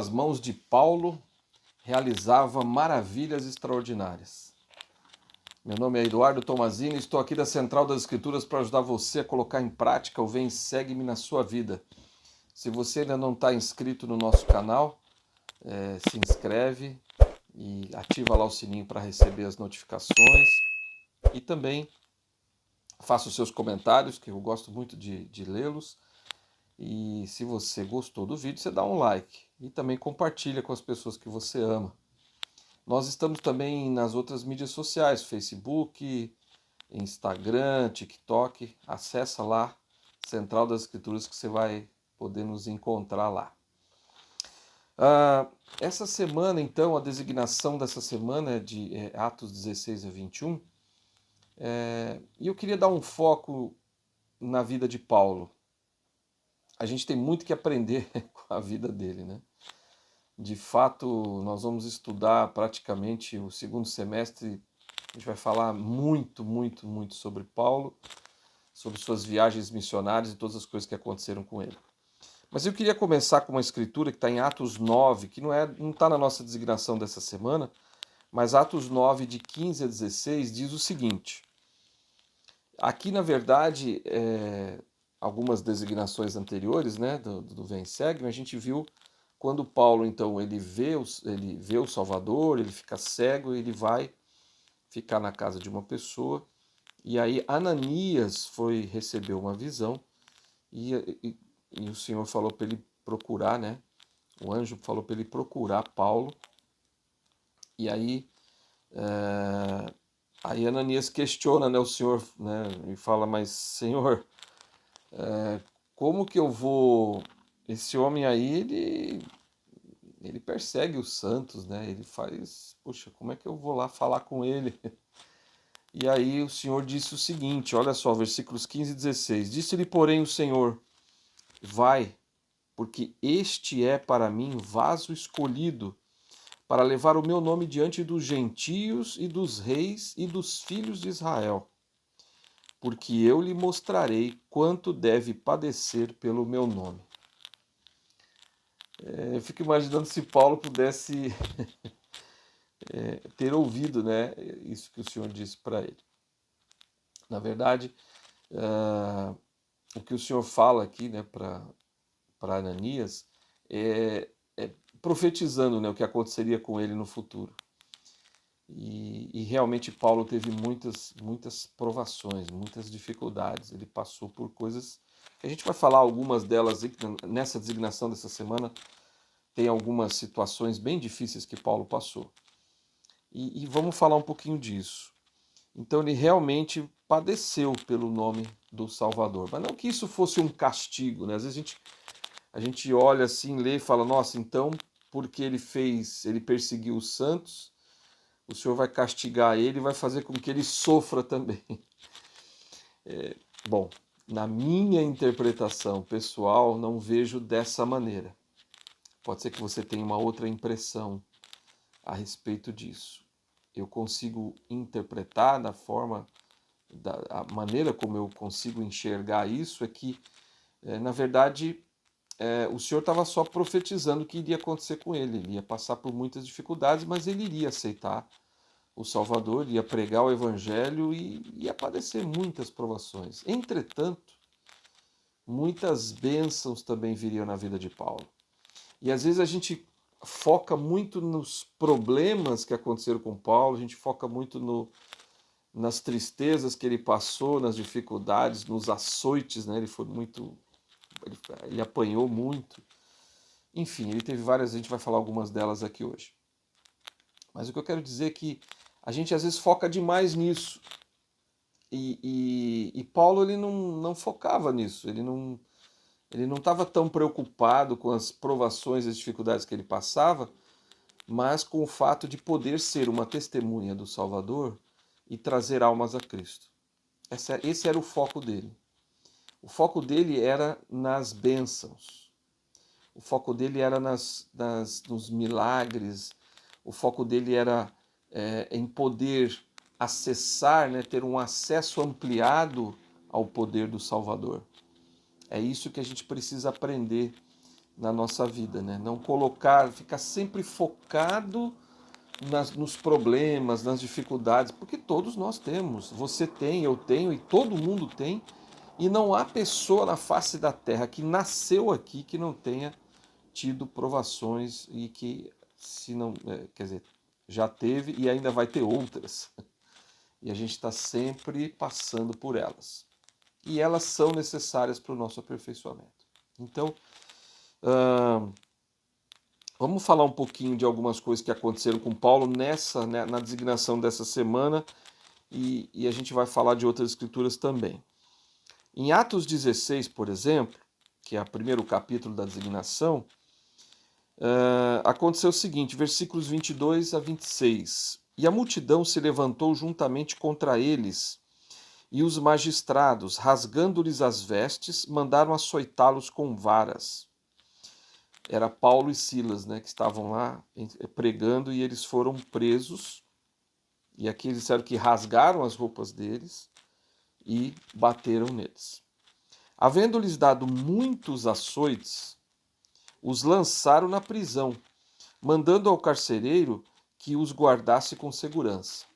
pelas mãos de Paulo, realizava maravilhas extraordinárias. Meu nome é Eduardo Tomazini, estou aqui da Central das Escrituras para ajudar você a colocar em prática o Vem Segue-me na sua vida. Se você ainda não está inscrito no nosso canal, se inscreve e ativa lá o sininho para receber as notificações. E também faça os seus comentários, que eu gosto muito de lê-los. E se você gostou do vídeo, você dá um like e também compartilha com as pessoas que você ama. Nós estamos também nas outras mídias sociais, Facebook, Instagram, TikTok. Acessa lá, Central das Escrituras, que você vai poder nos encontrar lá. Essa semana, então, a designação dessa semana é de Atos 16 a 21. E eu queria dar um foco na vida de Paulo. A gente tem muito que aprender com a vida dele, né? De fato, nós vamos estudar praticamente o segundo semestre. A gente vai falar muito sobre Paulo, sobre suas viagens missionárias e todas as coisas que aconteceram com ele. Mas eu queria começar com uma escritura que está em Atos 9, que não está na nossa designação dessa semana, mas Atos 9, de 15 a 16, diz o seguinte. Aqui, na verdade, algumas designações anteriores, né, do Vem Segue, a gente viu quando Paulo, então, ele vê o Salvador, ele fica cego, ele vai ficar na casa de uma pessoa, e aí Ananias recebeu uma visão, e o Senhor falou para ele procurar, né, o anjo falou para ele procurar Paulo, e aí Ananias questiona, né, o Senhor, né, e fala, mas Senhor, como que eu vou... Esse homem aí, ele persegue os santos, né? Ele faz... Poxa, como é que eu vou lá falar com ele? E aí o Senhor disse o seguinte, olha só, versículos 15 e 16. Disse-lhe, porém, o Senhor, vai, porque este é para mim vaso escolhido, para levar o meu nome diante dos gentios e dos reis e dos filhos de Israel, porque eu lhe mostrarei quanto deve padecer pelo meu nome. Eu fico imaginando se Paulo pudesse ter ouvido, né, isso que o Senhor disse para ele. Na verdade, o que o Senhor fala aqui, né, para Ananias é profetizando, né, o que aconteceria com ele no futuro. E realmente Paulo teve muitas provações, muitas dificuldades. Ele passou por coisas que a gente vai falar algumas delas nessa designação dessa semana. Tem algumas situações bem difíceis que Paulo passou. E vamos falar um pouquinho disso. Então ele realmente padeceu pelo nome do Salvador. Mas não que isso fosse um castigo, né? Às vezes a gente olha assim, lê e fala, nossa, então porque ele perseguiu os santos, o Senhor vai castigar ele e vai fazer com que ele sofra também. Bom, na minha interpretação pessoal, não vejo dessa maneira. Pode ser que você tenha uma outra impressão a respeito disso. Eu consigo interpretar a maneira como eu consigo enxergar isso é que, na verdade, o Senhor estava só profetizando o que iria acontecer com ele. Ele ia passar por muitas dificuldades, mas ele iria aceitar o Salvador, ia pregar o Evangelho e ia padecer muitas provações. Entretanto, muitas bênçãos também viriam na vida de Paulo. E às vezes a gente foca muito nos problemas que aconteceram com Paulo, a gente foca muito nas tristezas que ele passou, nas dificuldades, nos açoites, né? Ele apanhou muito. Enfim, ele teve várias, a gente vai falar algumas delas aqui hoje. Mas o que eu quero dizer é que a gente às vezes foca demais nisso. E Paulo ele não focava nisso, ele não estava tão preocupado com as provações e as dificuldades que ele passava, mas com o fato de poder ser uma testemunha do Salvador e trazer almas a Cristo. Esse era o foco dele. O foco dele era nas bênçãos. O foco dele era nos milagres. O foco dele era em poder acessar, né, ter um acesso ampliado ao poder do Salvador. É isso que a gente precisa aprender na nossa vida, né? Não colocar, ficar sempre focado nos problemas, nas dificuldades, porque todos nós temos. Você tem, eu tenho e todo mundo tem. E não há pessoa na face da terra que nasceu aqui que não tenha tido provações e que, se não, quer dizer, já teve e ainda vai ter outras. E a gente está sempre passando por elas. E elas são necessárias para o nosso aperfeiçoamento. Então, vamos falar um pouquinho de algumas coisas que aconteceram com Paulo nessa, né, na designação dessa semana, e a gente vai falar de outras escrituras também. Em Atos 16, por exemplo, que é o primeiro capítulo da designação, aconteceu o seguinte, versículos 22 a 26. E a multidão se levantou juntamente contra eles, e os magistrados, rasgando-lhes as vestes, mandaram açoitá-los com varas. Era Paulo e Silas, né, que estavam lá pregando, e eles foram presos. E aqui eles disseram que rasgaram as roupas deles e bateram neles. Havendo-lhes dado muitos açoites, os lançaram na prisão, mandando ao carcereiro que os guardasse com segurança.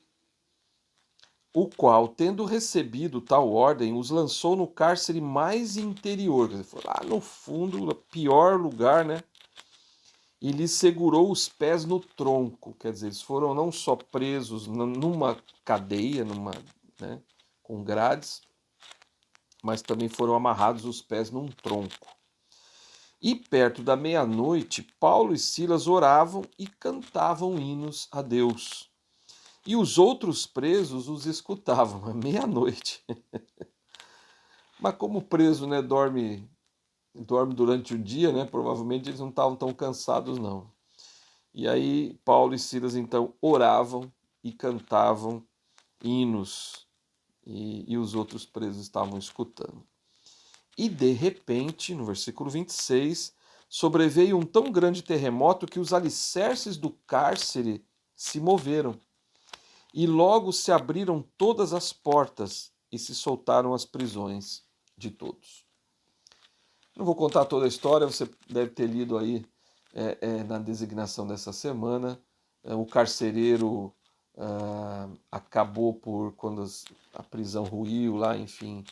O qual, tendo recebido tal ordem, os lançou no cárcere mais interior, quer dizer, foi lá no fundo, no pior lugar, né? E lhes segurou os pés no tronco, quer dizer, eles foram não só presos numa cadeia, né, com grades, mas também foram amarrados os pés num tronco. E perto da meia-noite, Paulo e Silas oravam e cantavam hinos a Deus. E os outros presos os escutavam à meia-noite. Mas como o preso, né, dorme durante o dia, né, provavelmente eles não estavam tão cansados, não. E aí Paulo e Silas então oravam e cantavam hinos e os outros presos estavam escutando. E de repente, no versículo 26, sobreveio um tão grande terremoto que os alicerces do cárcere se moveram. E logo se abriram todas as portas e se soltaram as prisões de todos. Não vou contar toda a história, você deve ter lido aí na designação dessa semana. O carcereiro acabou quando a prisão ruiu lá, enfim,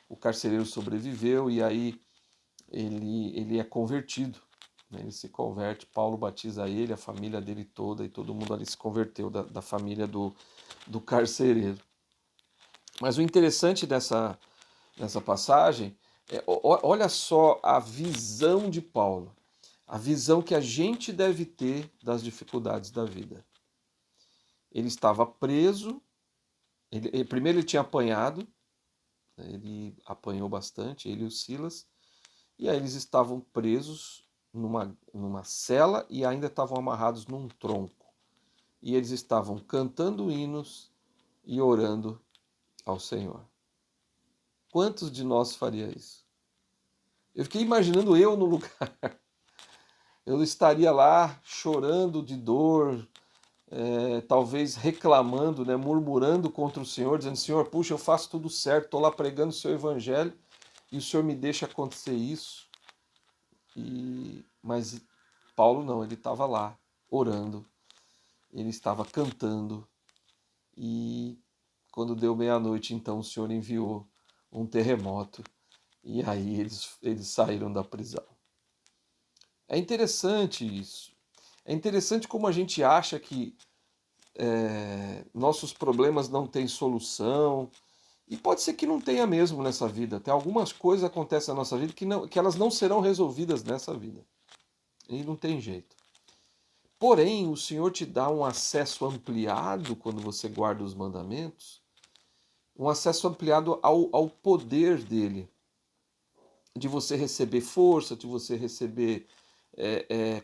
o carcereiro sobreviveu e aí ele é convertido, né? Ele se converte, Paulo batiza ele, a família dele toda, e todo mundo ali se converteu da família do carcereiro. Mas o interessante dessa passagem olha só a visão de Paulo, a visão que a gente deve ter das dificuldades da vida. Ele estava preso, primeiro ele tinha apanhado, ele apanhou bastante, ele e o Silas, e aí eles estavam presos numa cela e ainda estavam amarrados num tronco. E eles estavam cantando hinos e orando ao Senhor. Quantos de nós faria isso? Eu fiquei imaginando eu no lugar. Eu estaria lá chorando de dor, talvez reclamando, né, murmurando contra o Senhor, dizendo, Senhor, puxa, eu faço tudo certo, estou lá pregando o seu evangelho e o Senhor me deixa acontecer isso. Mas Paulo não, ele estava lá orando, ele estava cantando, e quando deu meia-noite, então o Senhor enviou um terremoto e aí eles saíram da prisão. É interessante isso. É interessante como a gente acha que nossos problemas não têm solução. E pode ser que não tenha mesmo nessa vida. Tem algumas coisas que acontecem na nossa vida que elas não serão resolvidas nessa vida. E não tem jeito. Porém, o Senhor te dá um acesso ampliado quando você guarda os mandamentos, um acesso ampliado ao poder dele, de você receber força, de você receber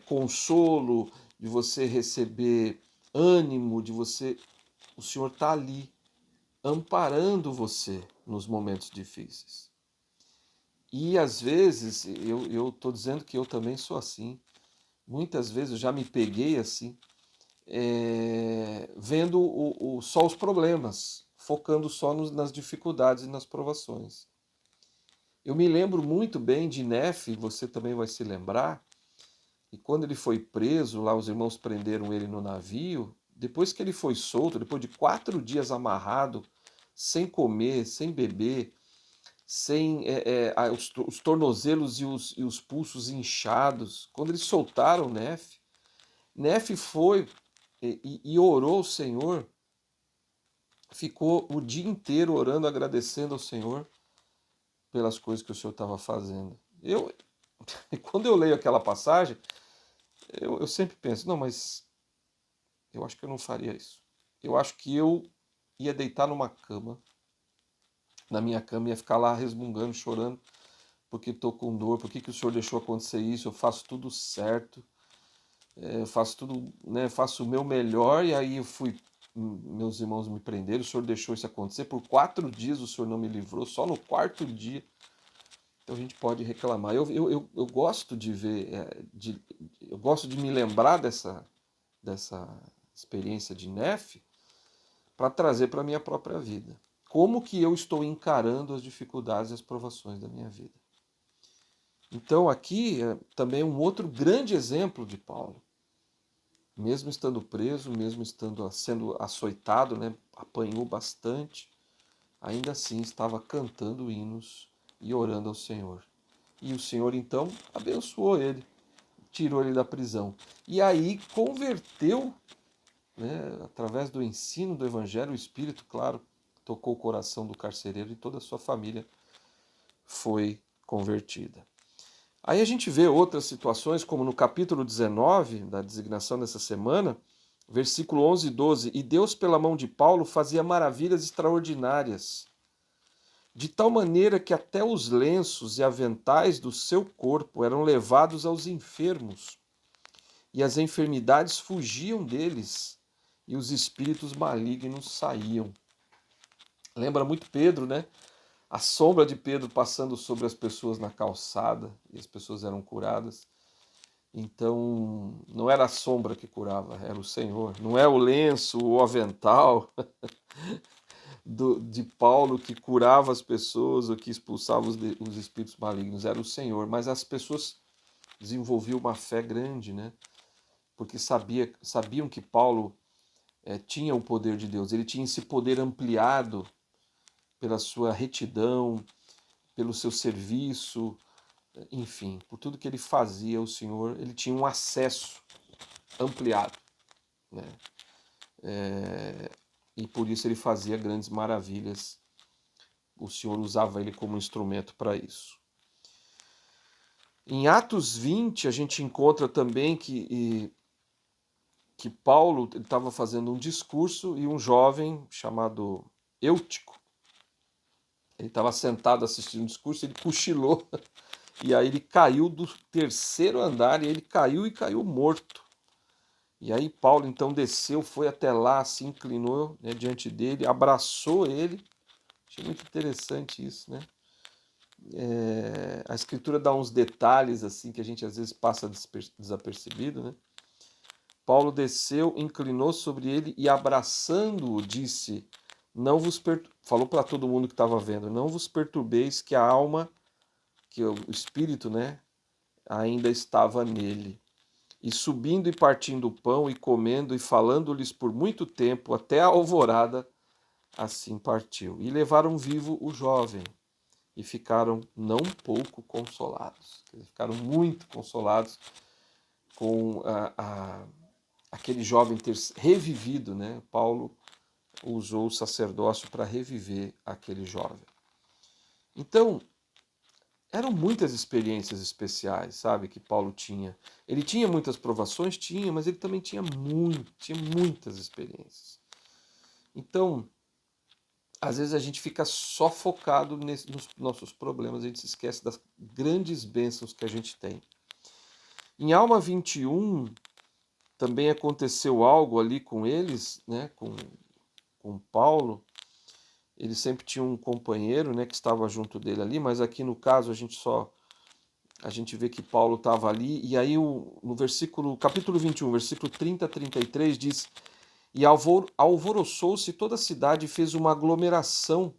consolo, de você receber ânimo, o Senhor está ali, amparando você nos momentos difíceis. E às vezes, eu estou dizendo que eu também sou assim, muitas vezes eu já me peguei assim, vendo só os problemas, focando só nas dificuldades e nas provações. Eu me lembro muito bem de Nefe, você também vai se lembrar, e quando ele foi preso, lá os irmãos prenderam ele no navio, depois que ele foi solto, depois de 4 dias amarrado, sem comer, sem beber, sem os tornozelos e os pulsos inchados, quando eles soltaram Nefe, Nefe foi e orou ao Senhor, ficou o dia inteiro orando, agradecendo ao Senhor pelas coisas que o Senhor estava fazendo. Quando eu leio aquela passagem, eu sempre penso, não, mas eu acho que eu não faria isso. Eu acho que eu ia deitar numa cama, na minha cama, ia ficar lá resmungando, chorando, porque estou com dor, por que o Senhor deixou acontecer isso, eu faço tudo certo, eu faço tudo, né, faço o meu melhor, e aí meus irmãos me prenderam, o Senhor deixou isso acontecer, por 4 dias o Senhor não me livrou, só no quarto dia. Então a gente pode reclamar. Eu gosto de ver, eu gosto de me lembrar dessa experiência de Nefe para trazer para a minha própria vida. Como que eu estou encarando as dificuldades e as provações da minha vida. Então aqui também um outro grande exemplo de Paulo. Mesmo estando preso, mesmo estando sendo açoitado, né, apanhou bastante, ainda assim estava cantando hinos e orando ao Senhor. E o Senhor então abençoou ele, tirou ele da prisão. E aí converteu, né, através do ensino do Evangelho, o Espírito, claro, tocou o coração do carcereiro e toda a sua família foi convertida. Aí a gente vê outras situações, como no capítulo 19 da designação dessa semana, versículo 11 e 12. E Deus, pela mão de Paulo, fazia maravilhas extraordinárias, de tal maneira que até os lenços e aventais do seu corpo eram levados aos enfermos, e as enfermidades fugiam deles, e os espíritos malignos saíam. Lembra muito Pedro, né? A sombra de Pedro passando sobre as pessoas na calçada, e as pessoas eram curadas. Então, não era a sombra que curava, era o Senhor. Não é o lenço, o avental de Paulo que curava as pessoas ou que expulsava os espíritos malignos, era o Senhor. Mas as pessoas desenvolviam uma fé grande, né? Porque sabiam que Paulo tinha o poder de Deus, ele tinha esse poder ampliado pela sua retidão, pelo seu serviço, enfim, por tudo que ele fazia, o Senhor, ele tinha um acesso ampliado, né? E por isso ele fazia grandes maravilhas. O Senhor usava ele como instrumento para isso. Em Atos 20, a gente encontra também que Paulo estava fazendo um discurso e um jovem chamado Eutico, ele estava sentado assistindo um discurso, ele cochilou, e aí ele caiu do terceiro andar, e ele caiu morto. E aí Paulo então desceu, foi até lá, se inclinou, né, diante dele, abraçou ele. Achei muito interessante isso, né? A escritura dá uns detalhes assim que a gente às vezes passa desapercebido, né? Paulo desceu, inclinou sobre ele e abraçando-o disse: não vos falou para todo mundo que estava vendo, não vos perturbeis, que a alma, que o espírito, né, ainda estava nele. E subindo e partindo o pão e comendo e falando-lhes por muito tempo, até a alvorada, assim partiu. E levaram vivo o jovem e ficaram não pouco consolados. Ficaram muito consolados com aquele jovem ter revivido, né? Paulo usou o sacerdócio para reviver aquele jovem. Então, eram muitas experiências especiais, sabe, que Paulo tinha. Ele tinha muitas provações, tinha, mas ele também tinha muitas experiências. Então, às vezes a gente fica só focado nos nossos problemas, a gente se esquece das grandes bênçãos que a gente tem. Em Alma 21, também aconteceu algo ali com eles, né, com Paulo. Ele sempre tinha um companheiro, né, que estava junto dele ali, mas aqui no caso a gente vê que Paulo estava ali, e aí no capítulo 21, versículo 30 a 33 diz: e alvoroçou-se toda a cidade e fez uma aglomeração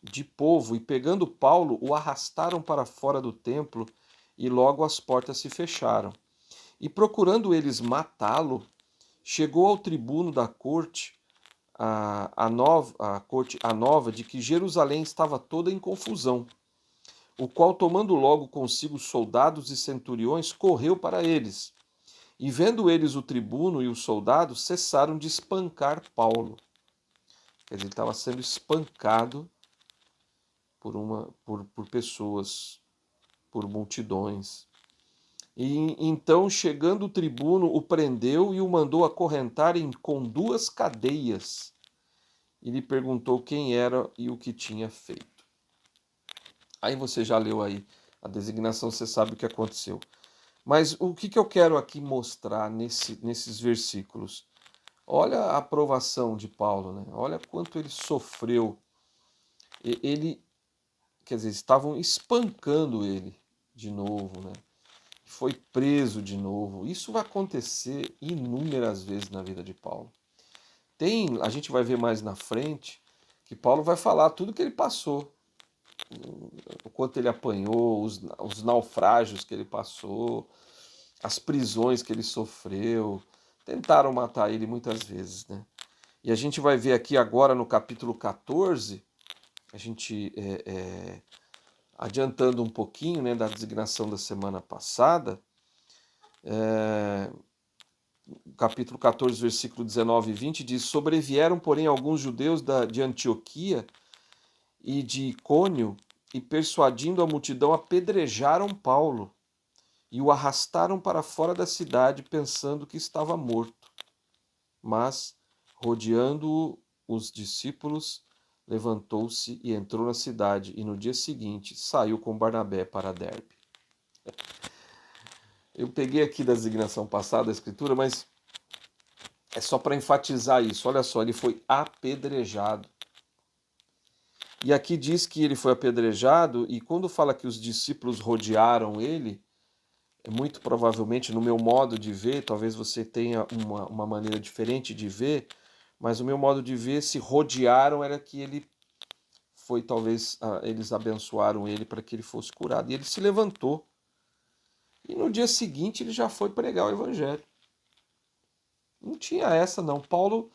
de povo e, pegando Paulo, o arrastaram para fora do templo e logo as portas se fecharam. E procurando eles matá-lo, chegou ao tribuno da corte a nova de que Jerusalém estava toda em confusão, o qual, tomando logo consigo soldados e centuriões, correu para eles. E vendo eles o tribuno e os soldados, cessaram de espancar Paulo. Quer dizer, ele estava sendo espancado por pessoas, por multidões. E então, chegando o tribuno, o prendeu e o mandou acorrentarem com 2 cadeias. E lhe perguntou quem era e o que tinha feito. Aí você já leu aí a designação, você sabe o que aconteceu. Mas o que eu quero aqui mostrar nesses versículos? Olha a aprovação de Paulo, né? Olha quanto ele sofreu. Ele, quer dizer, estavam espancando ele de novo, né? Foi preso de novo. Isso vai acontecer inúmeras vezes na vida de Paulo. A gente vai ver mais na frente que Paulo vai falar tudo que ele passou, o quanto ele apanhou, os naufrágios que ele passou, as prisões que ele sofreu. Tentaram matar ele muitas vezes, né? E a gente vai ver aqui agora no capítulo 14, a gente adiantando um pouquinho, né, da designação da semana passada, capítulo 14, versículo 19 e 20, diz: Sobrevieram, porém, alguns judeus de Antioquia e de Icônio, e persuadindo a multidão, apedrejaram Paulo e o arrastaram para fora da cidade, pensando que estava morto. Mas, rodeando-o, os discípulos, levantou-se e entrou na cidade, e no dia seguinte saiu com Barnabé para Derbe. Eu peguei aqui da designação passada da escritura, mas é só para enfatizar isso. Olha só, ele foi apedrejado. E aqui diz que ele foi apedrejado, e quando fala que os discípulos rodearam ele, muito provavelmente, no meu modo de ver, talvez você tenha uma maneira diferente de ver, mas o meu modo de ver, se rodearam, era que ele foi, talvez, eles abençoaram ele para que ele fosse curado. E ele se levantou. E no dia seguinte ele já foi pregar o evangelho. Não tinha essa, não. Paulo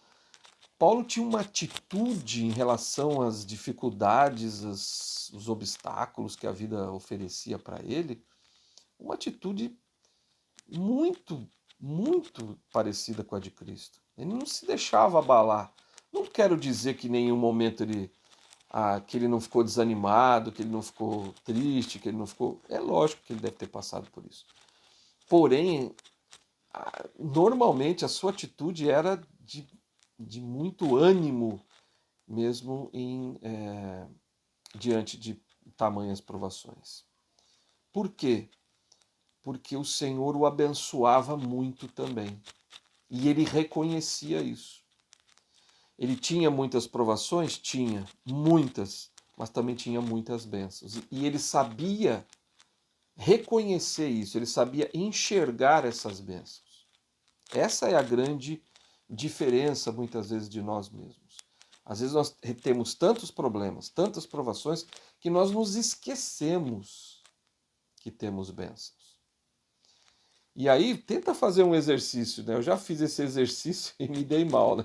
tinha uma atitude em relação às dificuldades, os obstáculos que a vida oferecia para ele, uma atitude muito, muito parecida com a de Cristo. Ele não se deixava abalar. Não quero dizer que em nenhum momento que ele não ficou desanimado, que ele não ficou triste, que ele não ficou... É lógico que ele deve ter passado por isso. Porém, normalmente a sua atitude era de muito ânimo, mesmo diante de tamanhas provações. Por quê? Porque o Senhor o abençoava muito também. E ele reconhecia isso. Ele tinha muitas provações? Tinha, muitas, mas também tinha muitas bênçãos. E ele sabia reconhecer isso, ele sabia enxergar essas bênçãos. Essa é a grande diferença, muitas vezes, de nós mesmos. Às vezes nós temos tantos problemas, tantas provações, que nós nos esquecemos que temos bênçãos. E aí, tenta fazer um exercício, né? Eu já fiz esse exercício e me dei mal, né?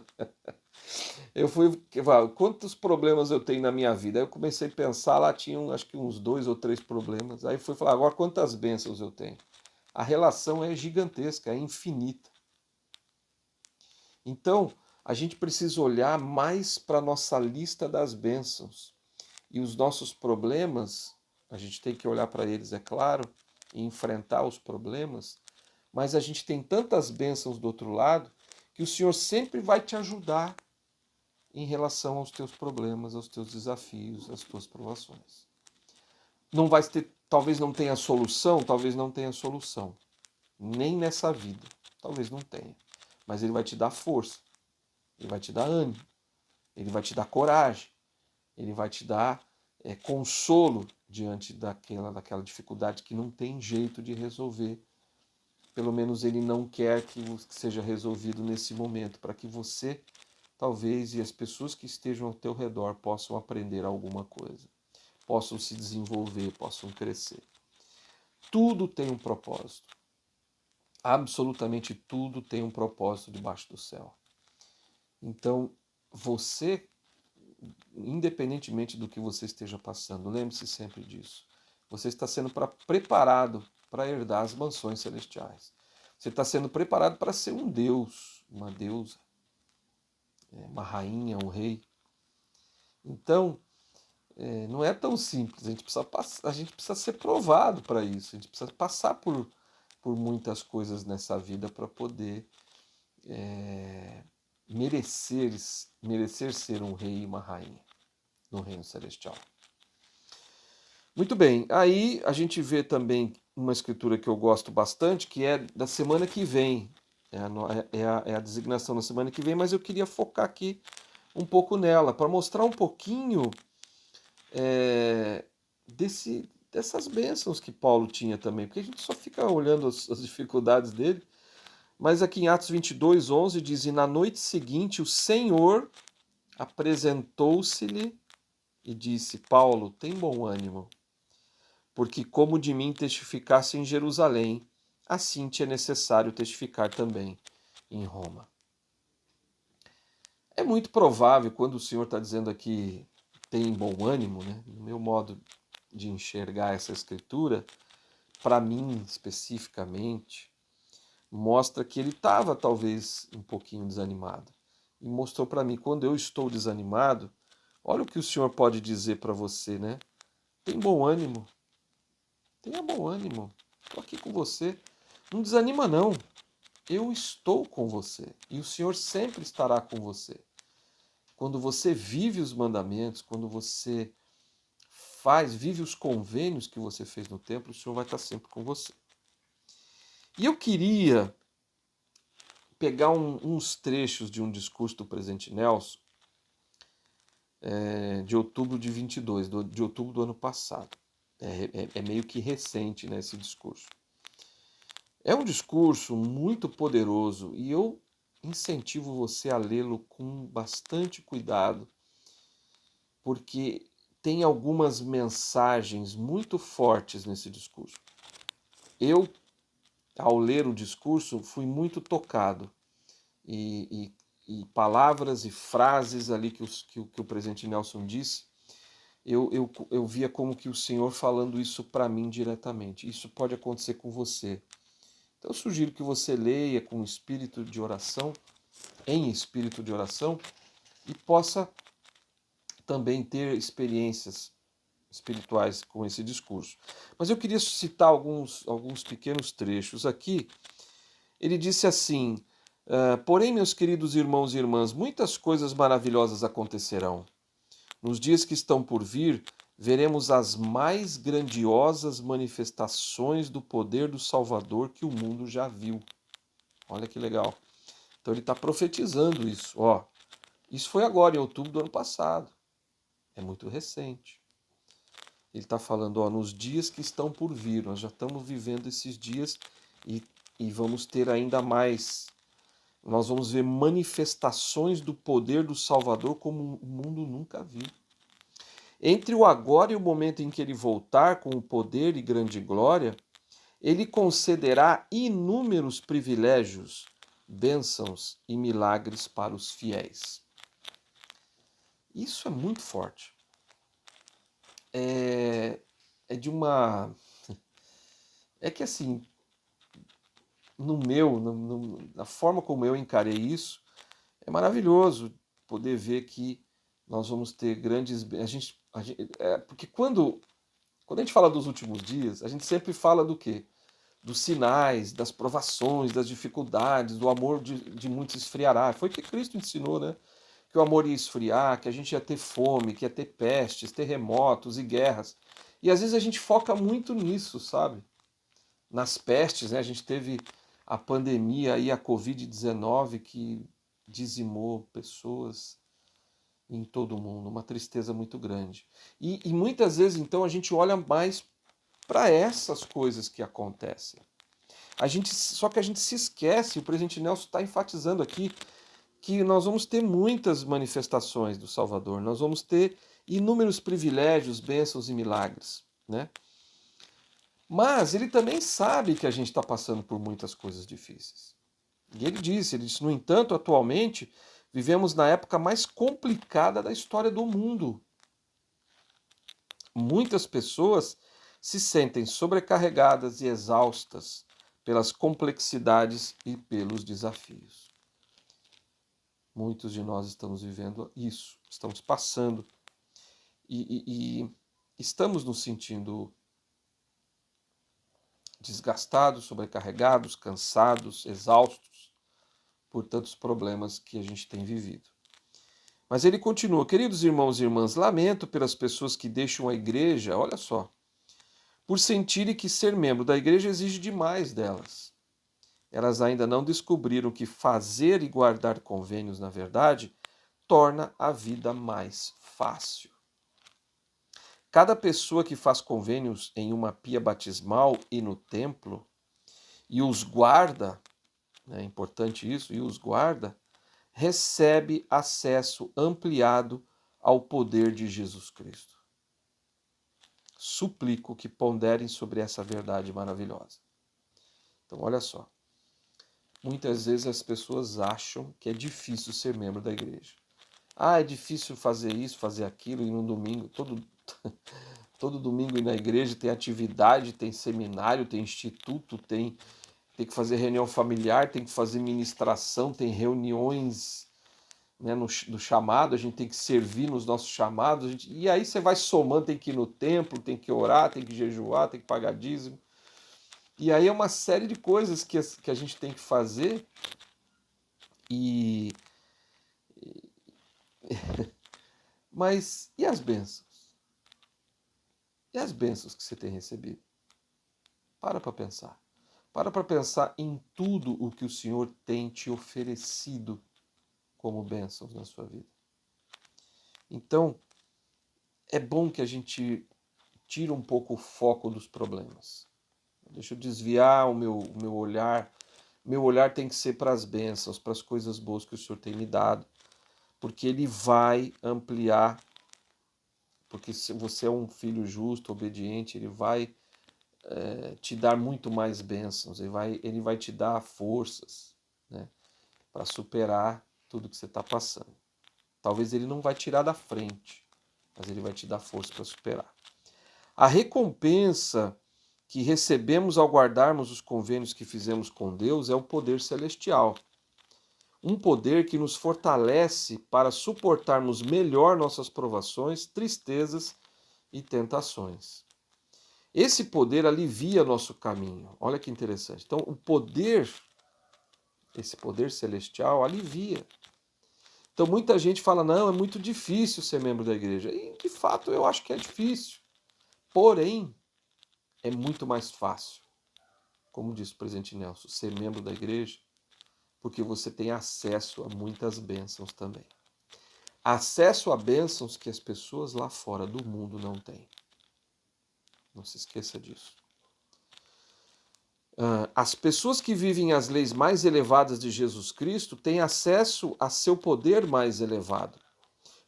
Eu fui, quantos problemas eu tenho na minha vida? Aí eu comecei a pensar, lá tinham acho que uns 2 ou 3 problemas. Aí fui falar, agora quantas bênçãos eu tenho? A relação é gigantesca, é infinita. Então, a gente precisa olhar mais para a nossa lista das bênçãos. E os nossos problemas, a gente tem que olhar para eles, é claro, e enfrentar os problemas, mas a gente tem tantas bênçãos do outro lado que o Senhor sempre vai te ajudar em relação aos teus problemas, aos teus desafios, às tuas provações. Não vai ter, talvez não tenha solução, talvez não tenha solução. Nem nessa vida, talvez não tenha. Mas ele vai te dar força, ele vai te dar ânimo, ele vai te dar coragem, ele vai te dar consolo diante daquela dificuldade que não tem jeito de resolver. Pelo menos ele não quer que seja resolvido nesse momento, para que você talvez, e as pessoas que estejam ao teu redor possam aprender alguma coisa, possam se desenvolver, possam crescer. Tudo tem um propósito. Absolutamente tudo tem um propósito debaixo do céu. Então, você, independentemente do que você esteja passando, lembre-se sempre disso. Você está sendo preparado para herdar as mansões celestiais. Você está sendo preparado para ser um Deus, uma deusa, uma rainha, um rei. Então, não é tão simples. A gente precisa ser provado para isso. A gente precisa passar por muitas coisas nessa vida para poder merecer ser um rei e uma rainha no reino celestial. Muito bem, aí a gente vê também uma escritura que eu gosto bastante, que é da semana que vem, é a designação da semana que vem, mas eu queria focar aqui um pouco nela, para mostrar um pouquinho dessas bênçãos que Paulo tinha também, porque a gente só fica olhando as dificuldades dele, mas aqui em Atos 22, 11 diz, e na noite seguinte o Senhor apresentou-se-lhe e disse, Paulo, tem bom ânimo, porque como de mim testificasse em Jerusalém, assim te é necessário testificar também em Roma. É muito provável, quando o Senhor está dizendo aqui, tem bom ânimo, né? No meu modo de enxergar essa escritura, para mim especificamente, mostra que ele estava talvez um pouquinho desanimado. E mostrou para mim, quando eu estou desanimado, olha o que o Senhor pode dizer para você, né? Tem bom ânimo. Tenha bom ânimo. Estou aqui com você. Não desanima não. Eu estou com você. E o Senhor sempre estará com você. Quando você vive os mandamentos, quando você vive os convênios que você fez no templo, o Senhor vai estar sempre com você. E eu queria pegar uns trechos de um discurso do presidente Nelson, de outubro de 22, de outubro do ano passado. É meio que recente, né, esse discurso. É um discurso muito poderoso e eu incentivo você a lê-lo com bastante cuidado, porque tem algumas mensagens muito fortes nesse discurso. Eu, ao ler o discurso, fui muito tocado e palavras e frases ali que o presidente Nelson disse, eu via como que o Senhor falando isso para mim diretamente. Isso pode acontecer com você. Então eu sugiro que você leia com espírito de oração, em espírito de oração, e possa também ter experiências espirituais com esse discurso. Mas eu queria citar alguns pequenos trechos aqui. Ele disse assim, porém, meus queridos irmãos e irmãs, muitas coisas maravilhosas acontecerão. Nos dias que estão por vir, veremos as mais grandiosas manifestações do poder do Salvador que o mundo já viu. Olha que legal. Então ele está profetizando isso. Isso foi agora, em outubro do ano passado. É muito recente. Ele está falando, nos dias que estão por vir. Nós já estamos vivendo esses dias e vamos ter ainda mais. Nós vamos ver manifestações do poder do Salvador como o mundo nunca viu. Entre o agora e o momento em que ele voltar com o poder e grande glória, ele concederá inúmeros privilégios, bênçãos e milagres para os fiéis. Isso é muito forte. É que assim, na forma como eu encarei isso, é maravilhoso poder ver que nós vamos ter grandes... porque quando a gente fala dos últimos dias, a gente sempre fala do quê? Dos sinais, das provações, das dificuldades, do amor de muitos esfriará. Foi o que Cristo ensinou, né? Que o amor ia esfriar, que a gente ia ter fome, que ia ter pestes, terremotos e guerras. E às vezes a gente foca muito nisso, sabe? Nas pestes, né? A gente teve a pandemia e a Covid-19 que dizimou pessoas em todo o mundo, uma tristeza muito grande. E muitas vezes, então, a gente olha mais para essas coisas que acontecem. Só que a gente se esquece, o presidente Nelson está enfatizando aqui, que nós vamos ter muitas manifestações do Salvador, nós vamos ter inúmeros privilégios, bênçãos e milagres, né? Mas ele também sabe que a gente está passando por muitas coisas difíceis. E ele disse, no entanto, atualmente vivemos na época mais complicada da história do mundo. Muitas pessoas se sentem sobrecarregadas e exaustas pelas complexidades e pelos desafios. Muitos de nós estamos vivendo isso, estamos passando e estamos nos sentindo desgastados, sobrecarregados, cansados, exaustos por tantos problemas que a gente tem vivido. Mas ele continua, queridos irmãos e irmãs, lamento pelas pessoas que deixam a igreja, olha só, por sentirem que ser membro da igreja exige demais delas. Elas ainda não descobriram que fazer e guardar convênios, na verdade, torna a vida mais fácil. Cada pessoa que faz convênios em uma pia batismal e no templo, e os guarda, é importante isso, e os guarda, recebe acesso ampliado ao poder de Jesus Cristo. Suplico que ponderem sobre essa verdade maravilhosa. Então, olha só. Muitas vezes as pessoas acham que é difícil ser membro da igreja. Ah, é difícil fazer isso, fazer aquilo, e no domingo, todo domingo ir na igreja tem atividade, tem seminário, tem instituto, tem que fazer reunião familiar, tem que fazer ministração, tem reuniões, né, no chamado, a gente tem que servir nos nossos chamados, e aí você vai somando, tem que ir no templo, tem que orar, tem que jejuar, tem que pagar dízimo. E aí é uma série de coisas que a gente tem que fazer e... Mas e as bênçãos? E as bênçãos que você tem recebido? Para pensar. Para pensar em tudo o que o Senhor tem te oferecido como bênçãos na sua vida. Então, é bom que a gente tire um pouco o foco dos problemas. Deixa eu desviar o meu olhar. Meu olhar tem que ser para as bênçãos, para as coisas boas que o Senhor tem me dado. Porque Ele vai ampliar. Porque se você é um filho justo, obediente, Ele vai te dar muito mais bênçãos. Ele vai te dar forças, né, para superar tudo que você está passando. Talvez Ele não vai tirar da frente, mas Ele vai te dar força para superar. A recompensa que recebemos ao guardarmos os convênios que fizemos com Deus é o poder celestial. Um poder que nos fortalece para suportarmos melhor nossas provações, tristezas e tentações. Esse poder alivia nosso caminho. Olha que interessante. Então, esse poder celestial alivia. Então, muita gente fala, não, é muito difícil ser membro da igreja. E, de fato, eu acho que é difícil. Porém, é muito mais fácil, como disse o presidente Nelson, ser membro da igreja, porque você tem acesso a muitas bênçãos também. Acesso a bênçãos que as pessoas lá fora do mundo não têm. Não se esqueça disso. As pessoas que vivem as leis mais elevadas de Jesus Cristo têm acesso a seu poder mais elevado.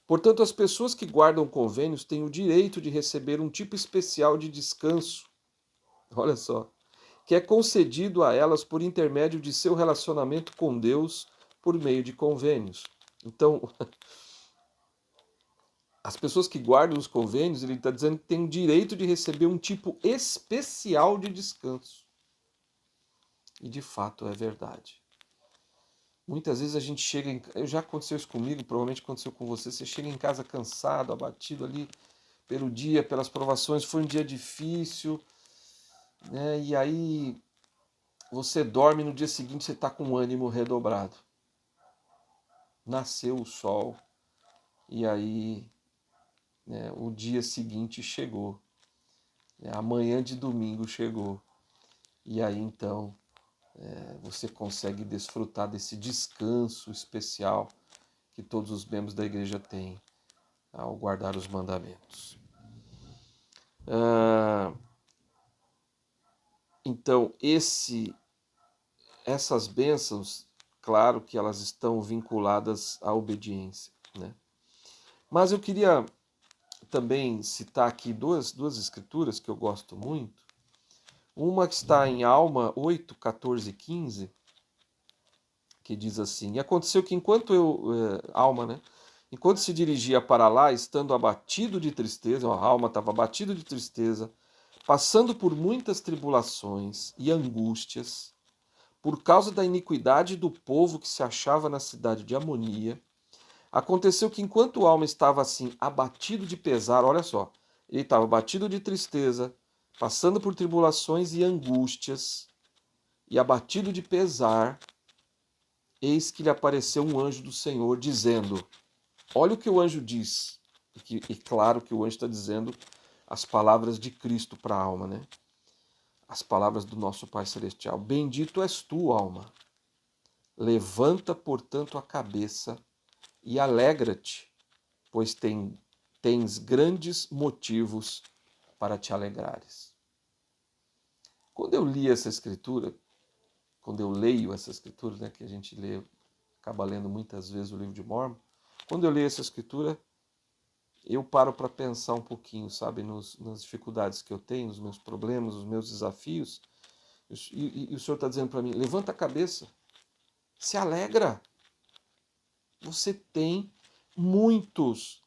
Portanto, as pessoas que guardam convênios têm o direito de receber um tipo especial de descanso. Olha só. Que é concedido a elas por intermédio de seu relacionamento com Deus por meio de convênios. Então, as pessoas que guardam os convênios, ele está dizendo que tem o direito de receber um tipo especial de descanso. E de fato é verdade. Muitas vezes a gente chega já aconteceu isso comigo, provavelmente aconteceu com você. Você chega em casa cansado, abatido ali pelo dia, pelas provações. Foi um dia difícil, né? E aí você dorme, no dia seguinte você está com o ânimo redobrado. Nasceu o sol e aí, né, o dia seguinte chegou. A manhã de domingo chegou. E aí então você consegue desfrutar desse descanso especial que todos os membros da igreja têm ao guardar os mandamentos. Então, essas bênçãos claro que elas estão vinculadas à obediência, né? Mas eu queria também citar aqui duas escrituras que eu gosto muito. Uma que está em Alma 8, 14 e 15, que diz assim: E aconteceu que enquanto Alma, né? Enquanto se dirigia para lá, estando abatido de tristeza, a alma estava abatido de tristeza, passando por muitas tribulações e angústias, por causa da iniquidade do povo que se achava na cidade de Amonia, aconteceu que enquanto o alma estava assim, abatido de pesar, olha só, ele estava abatido de tristeza, passando por tribulações e angústias, e abatido de pesar, eis que lhe apareceu um anjo do Senhor, dizendo: Olha o que o anjo diz, e claro que o anjo está dizendo as palavras de Cristo para a alma, né? As palavras do nosso Pai Celestial. Bendito és tu, alma. Levanta, portanto, a cabeça e alegra-te, pois tens grandes motivos para te alegrares. Quando eu li essa escritura, quando eu leio essa escritura, né, que a gente lê, acaba lendo muitas vezes o livro de Mórmon, quando eu leio essa escritura, eu paro para pensar um pouquinho, sabe, nas dificuldades que eu tenho, nos meus problemas, os meus desafios, e o Senhor está dizendo para mim: levanta a cabeça, se alegra. Você tem muitos,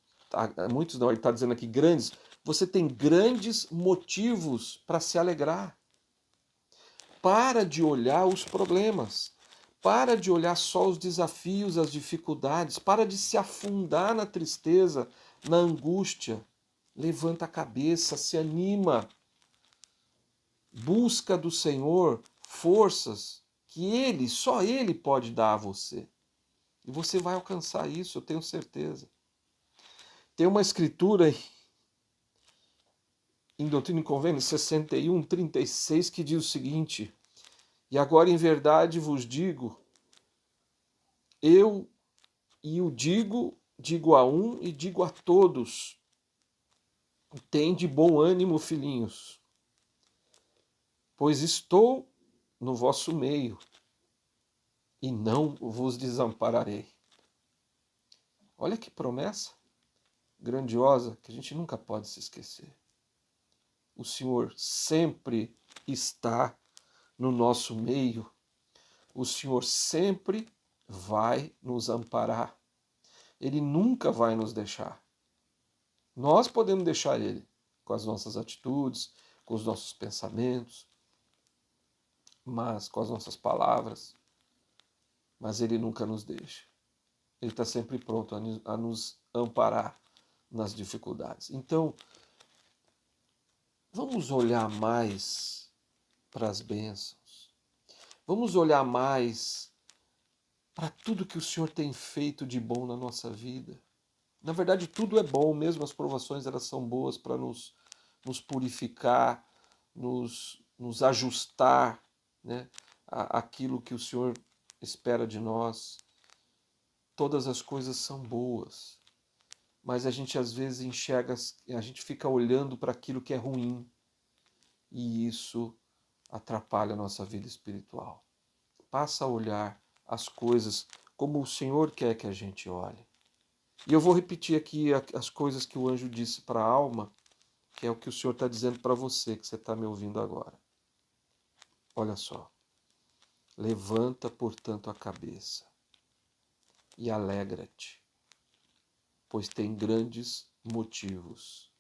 muitos não, ele está dizendo aqui grandes, você tem grandes motivos para se alegrar. Para de olhar os problemas, para de olhar só os desafios, as dificuldades, para de se afundar na tristeza, na angústia. Levanta a cabeça, se anima, busca do Senhor forças que Ele, só Ele pode dar a você. E você vai alcançar isso, eu tenho certeza. Tem uma escritura em Doutrina e Convênios 61, 36 que diz o seguinte: E agora em verdade vos digo, eu o digo a um e digo a todos, tende bom ânimo, filhinhos, pois estou no vosso meio e não vos desampararei. Olha que promessa grandiosa que a gente nunca pode se esquecer. O Senhor sempre está no nosso meio. O Senhor sempre vai nos amparar. Ele nunca vai nos deixar. Nós podemos deixar Ele com as nossas atitudes, com os nossos pensamentos, mas com as nossas palavras. Mas Ele nunca nos deixa. Ele está sempre pronto a nos amparar nas dificuldades. Então, vamos olhar mais para as bênçãos. Vamos olhar mais para tudo que o Senhor tem feito de bom na nossa vida. Na verdade, tudo é bom, mesmo as provações elas são boas para nos purificar, nos ajustar, né, àquilo que o Senhor espera de nós. Todas as coisas são boas, mas a gente às vezes enxerga, a gente fica olhando para aquilo que é ruim e isso atrapalha a nossa vida espiritual. Passa a olhar as coisas como o Senhor quer que a gente olhe. E eu vou repetir aqui as coisas que o anjo disse para a alma, que é o que o Senhor está dizendo para você, que você está me ouvindo agora. Olha só. Levanta, portanto, a cabeça e alegra-te, pois tem grandes motivos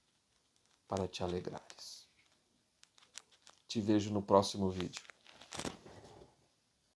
para te alegrares. Te vejo no próximo vídeo.